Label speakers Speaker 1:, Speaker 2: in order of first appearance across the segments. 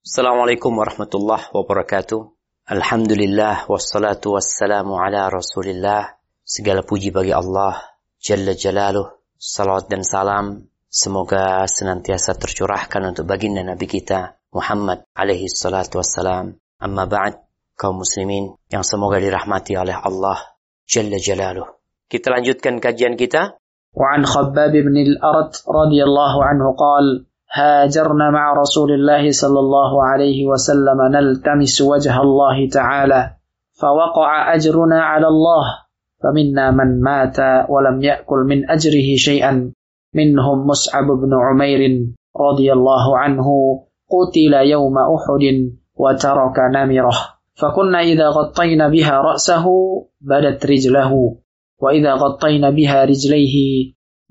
Speaker 1: Assalamualaikum warahmatullahi wabarakatuh. Alhamdulillah wassalatu wassalamu ala Rasulillah. Segala puji bagi Allah Jalla Jalaluh. Salawat dan salam semoga senantiasa tercurahkan untuk baginda Nabi kita Muhammad alaihi salatu wassalam. Amma ba'd, kaum muslimin yang semoga dirahmati oleh Allah Jalla Jalaluh. Kita lanjutkan kajian kita.
Speaker 2: Wa an Khabbab bin al-Arat radhiyallahu anhu qala هاجرنا مع رسول الله صلى الله عليه وسلم نلتمس وجه الله تعالى فوقع أجرنا على الله فمنا من مات ولم يأكل من أجره شيئا منهم مصعب بن عمير رضي الله عنه قتل يوم أحد وترك نمره فكنا إذا غطينا بها رأسه بدت رجله وإذا غطينا بها رجليه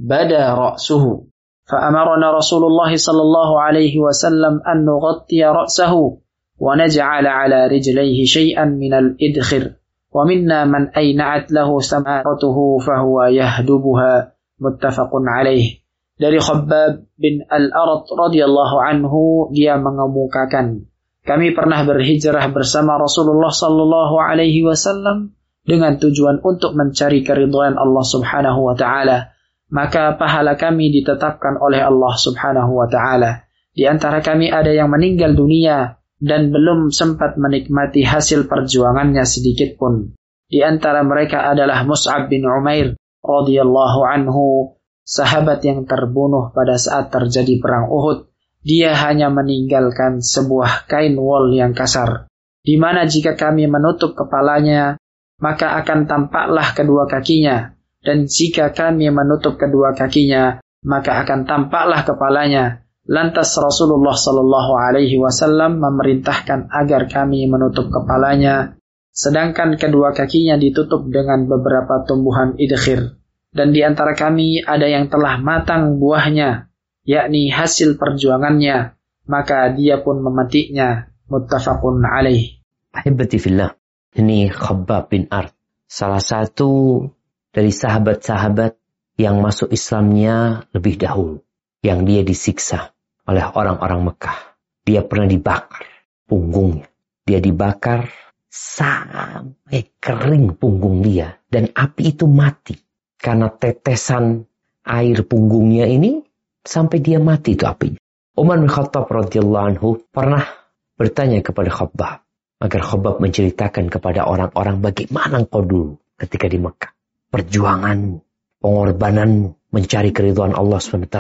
Speaker 2: بدا رأسه فأمرنا رسول الله صلى الله عليه وسلم أن نغطي رأسه ونجعل على رجليه شيئا من الإدخر ومنا من أينعت له ثمرته فهو يهدبها متفق عليه. Dari Khabbab bin al-Arat radhiyallahu anhu, dia mengemukakan, kami pernah berhijrah bersama Rasulullah sallallahu alaihi wasallam dengan tujuan untuk mencari keridhaan Allah Subhanahu wa taala. Maka pahala kami ditetapkan oleh Allah Subhanahu wa ta'ala. Di antara kami ada yang meninggal dunia dan belum sempat menikmati hasil perjuangannya sedikit pun. Di antara mereka adalah Mus'ab bin Umair radhiyallahu anhu, sahabat yang terbunuh pada saat terjadi perang Uhud. Dia hanya meninggalkan sebuah kain wol yang kasar, di mana jika kami menutup kepalanya, maka akan tampaklah kedua kakinya. Dan jika kami menutup kedua kakinya, maka akan tampaklah kepalanya. Lantas Rasulullah sallallahu alaihi wasallam memerintahkan agar kami menutup kepalanya, sedangkan kedua kakinya ditutup dengan beberapa tumbuhan idkhir. Dan di antara kami ada yang telah matang buahnya, yakni hasil perjuangannya, maka dia pun memetiknya. Muttafaqun alaih.
Speaker 1: Ahibati fillah, ini Khabbab bin Arat, salah satu dari sahabat-sahabat yang masuk Islamnya lebih dahulu, yang dia disiksa oleh orang-orang Mekah. Dia pernah dibakar punggungnya. Dia dibakar sampai kering punggung dia, dan api itu mati karena tetesan air punggungnya ini sampai dia mati itu apinya. Umar bin Khattab radhiyallahu anhu pernah bertanya kepada Khabbab agar Khabbab menceritakan kepada orang-orang bagaimana engkau dulu ketika di Mekah. Perjuangan, pengorbanan mencari keridhaan Allah SWT.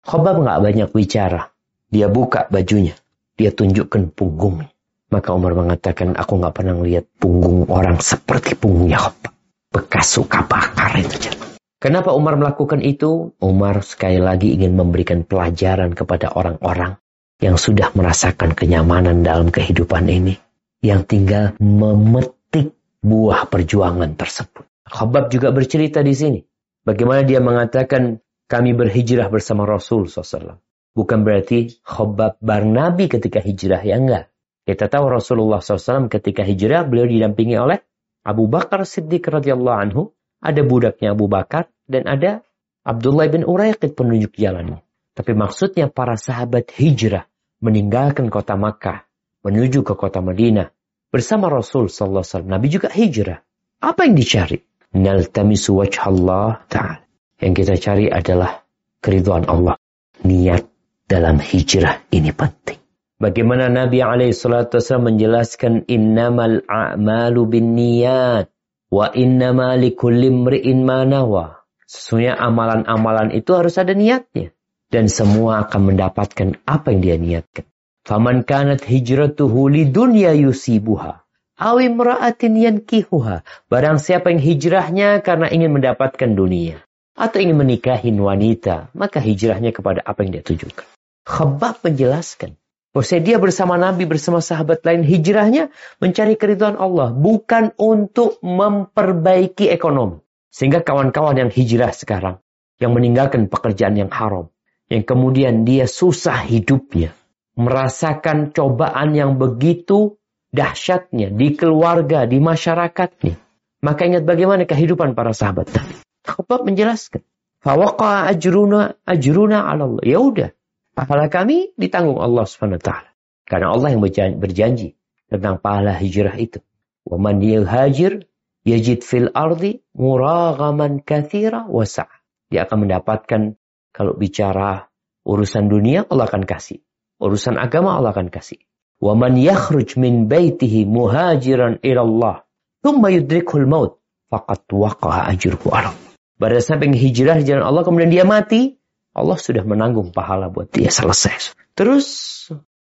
Speaker 1: Khabbab nggak banyak bicara. Dia buka bajunya. Dia tunjukkan punggungnya. Maka Umar mengatakan, aku nggak pernah lihat punggung orang seperti punggungnya Khabbab. Bekas suka bakar itu. Kenapa Umar melakukan itu? Umar sekali lagi ingin memberikan pelajaran kepada orang-orang yang sudah merasakan kenyamanan dalam kehidupan ini, yang tinggal memetik buah perjuangan tersebut. Khabbab juga bercerita di sini. Bagaimana dia mengatakan, kami berhijrah bersama Rasul SAW. Bukan berarti Khabbab bareng Nabi ketika hijrah, ya enggak. Kita tahu Rasulullah SAW ketika hijrah, beliau didampingi oleh Abu Bakar Siddiq radhiyallahu anhu. Ada budaknya Abu Bakar dan ada Abdullah bin Uraiqid penunjuk jalannya. Tapi maksudnya para sahabat hijrah, meninggalkan kota Makkah, menuju ke kota Madinah. Bersama Rasul SAW. Nabi juga hijrah. Apa yang dicari? Naltamisu wajhallah ta'ala. Yang kita cari adalah keridhaan Allah. Niat dalam hijrah ini penting. Bagaimana Nabi SAW menjelaskan, innamal a'malu bin niyat wa innama likulli imri'in ma nawa. Sesungguhnya amalan-amalan itu harus ada niatnya, dan semua akan mendapatkan apa yang dia niatkan. Faman kanat hijratuhu lidunya yusibuha awi meraatin yankihuha. Barang siapa yang hijrahnya karena ingin mendapatkan dunia atau ingin menikahin wanita, maka hijrahnya kepada apa yang dia tujukan. Khabbab menjelaskan bahwa dia bersama Nabi, bersama sahabat lain, hijrahnya mencari keridhaan Allah, bukan untuk memperbaiki ekonomi. Sehingga kawan-kawan yang hijrah sekarang, yang meninggalkan pekerjaan yang haram, yang kemudian dia susah hidupnya, merasakan cobaan yang begitu dahsyatnya di keluarga, di masyarakatnya. Maka ingat bagaimana kehidupan para sahabat tadi. Khabbab menjelaskan, fawaqa'a ajruna 'ala Allah. Ya udah, pahala kami ditanggung Allah Subhanahu wa taala. Karena Allah yang berjanji tentang pahala hijrah itu. Wa man yuhajir yajid fil ardi muraghaman katsira wa sa'a. Dia akan mendapatkan, kalau bicara urusan dunia Allah akan kasih. Urusan agama Allah akan kasih. Wa man yakhruj min baitihi muhajiran ila Allah thumma yudrikhul maut faqad waqa'a ajruhu 'ala Allah. Pada saat hijrah di jalan Allah kemudian dia mati, Allah sudah menanggung pahala buat dia, selesai. Terus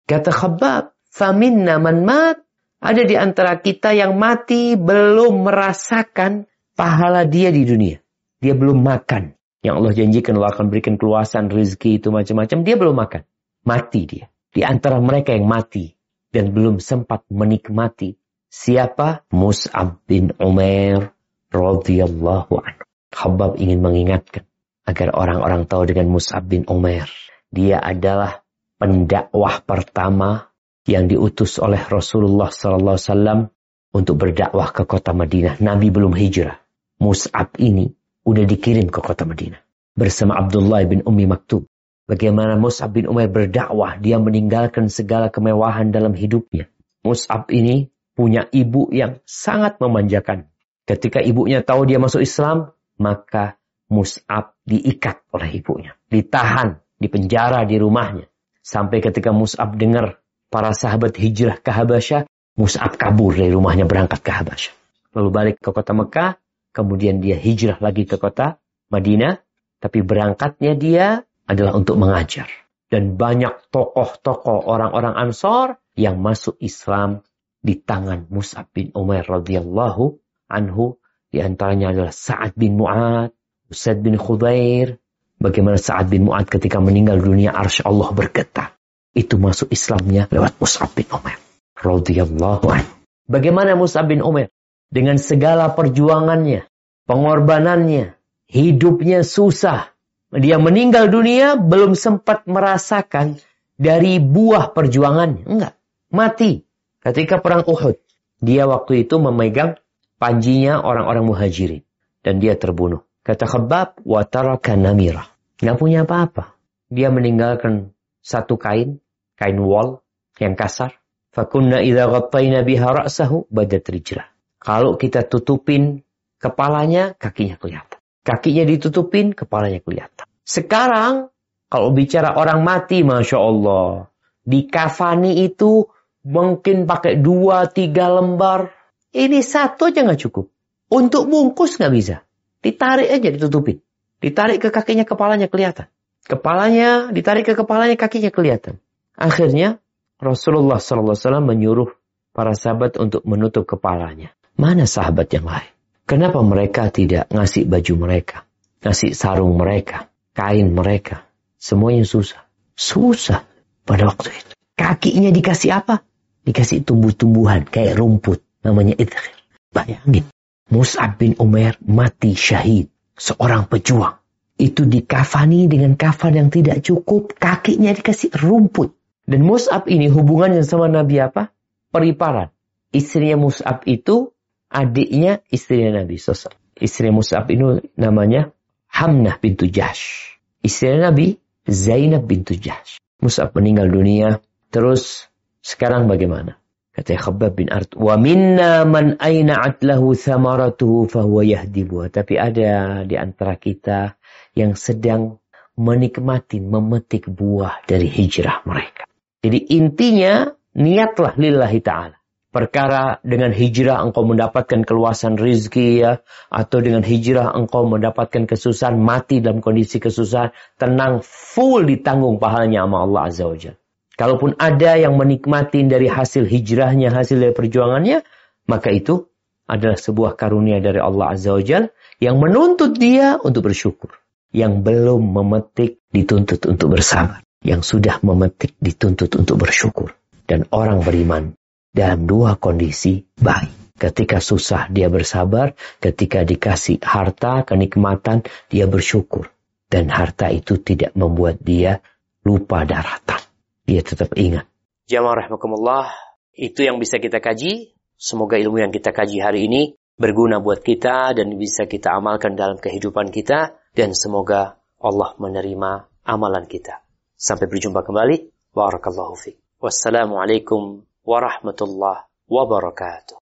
Speaker 1: kata Khabbab, faminna man mat, ada di antara kita yang mati belum merasakan pahala dia di dunia. Dia belum makan. Yang Allah janjikan Allah akan berikan keluasan, rezeki itu macam-macam, dia belum makan. Mati dia. Di antara mereka yang mati dan belum sempat menikmati. Siapa? Mus'ab bin Umair radhiyallahu anhu. Khabbab ingin mengingatkan agar orang-orang tahu dengan Mus'ab bin Umair. Dia adalah pendakwah pertama yang diutus oleh Rasulullah SAW untuk berdakwah ke kota Madinah. Nabi belum hijrah. Mus'ab ini udah dikirim ke kota Madinah bersama Abdullah bin Ummi Maktum. Bagaimana Mus'ab bin Umair berdakwah, dia meninggalkan segala kemewahan dalam hidupnya. Mus'ab ini punya ibu yang sangat memanjakan. Ketika ibunya tahu dia masuk Islam, maka Mus'ab diikat oleh ibunya, ditahan, dipenjara di rumahnya. Sampai ketika Mus'ab dengar para sahabat hijrah ke Habasyah, Mus'ab kabur dari rumahnya berangkat ke Habasyah. Lalu balik ke kota Mekah, kemudian dia hijrah lagi ke kota Madinah, tapi berangkatnya dia adalah untuk mengajar. Dan banyak tokoh-tokoh orang-orang Ansor yang masuk Islam di tangan Mus'ab bin Umair radhiyallahu anhu. Di antaranya adalah Sa'ad bin Mu'ad, Usaid bin Khudair. Bagaimana Sa'ad bin Mu'ad ketika meninggal dunia arsy Allah bergetar. Itu masuk Islamnya lewat Mus'ab bin Umair radhiyallahu anhu. Bagaimana Mus'ab bin Umair dengan segala perjuangannya, pengorbanannya, hidupnya susah. Dia meninggal dunia belum sempat merasakan dari buah perjuangannya. Enggak, mati. Ketika perang Uhud, dia waktu itu memegang panjinya orang-orang muhajirin. Dan dia terbunuh. Kata Khabbab, wa taraka namirah. Nggak punya apa-apa. Dia meninggalkan satu kain wol yang kasar. Fakunna idza ghattayna biha ra'sahu badat rijlah. Kalau kita tutupin kepalanya, kakinya kelihatan. Kakinya ditutupin, kepalanya kelihatan. Sekarang, kalau bicara orang mati, Masya Allah. Dikafani itu mungkin pakai 2-3 lembar. Ini satu aja nggak cukup. Untuk bungkus nggak bisa. Ditarik aja, ditutupin. Ditarik ke kakinya, kepalanya kelihatan. Kepalanya, ditarik ke kepalanya, kakinya kelihatan. Akhirnya, Rasulullah SAW menyuruh para sahabat untuk menutup kepalanya. Mana sahabat yang lain? Kenapa mereka tidak ngasih baju mereka? Ngasih sarung mereka? Kain mereka? Semuanya susah. Susah pada waktu itu. Kakinya dikasih apa? Dikasih tumbuh-tumbuhan kayak rumput. Namanya idkhir. Bayangin. Mus'ab bin Umair mati syahid. Seorang pejuang. Itu dikafani dengan kafan yang tidak cukup. Kakinya dikasih rumput. Dan Mus'ab ini hubungannya sama Nabi apa? Periparan. Istrinya Mus'ab itu adiknya istrinya Nabi SAW. Istrinya Mus'ab itu namanya Hamnah bintu Jahsh. Istrinya Nabi Zainab bintu Jahsh. Mus'ab meninggal dunia. Terus sekarang bagaimana? Kata Khabbab bin Arat, wa minna man ayna'at lahu thamaratuhu fahuwa yahdibuha. Tapi ada di antara kita yang sedang menikmati, memetik buah dari hijrah mereka. Jadi intinya, niatlah lillahi ta'ala. Perkara dengan hijrah engkau mendapatkan keluasan rizki ya, atau dengan hijrah engkau mendapatkan kesusahan, mati dalam kondisi kesusahan, tenang, full ditanggung pahalanya sama Allah Azza wa Jalla. Kalaupun ada yang menikmati dari hasil hijrahnya, hasil dari perjuangannya, maka itu adalah sebuah karunia dari Allah Azza wa Jalla yang menuntut dia untuk bersyukur. Yang belum memetik dituntut untuk bersabar. Yang sudah memetik dituntut untuk bersyukur. Dan orang beriman dalam dua kondisi baik. Ketika susah dia bersabar, ketika dikasih harta, kenikmatan, dia bersyukur. Dan harta itu tidak membuat dia lupa daratan. Dia tetap ingat. Jamaah rahimakumullah, itu yang bisa kita kaji. Semoga ilmu yang kita kaji hari ini berguna buat kita dan bisa kita amalkan dalam kehidupan kita. Dan semoga Allah menerima amalan kita. Sampai berjumpa kembali. Barakallahu fiik. Wassalamualaikum warahmatullahi wabarakatuh.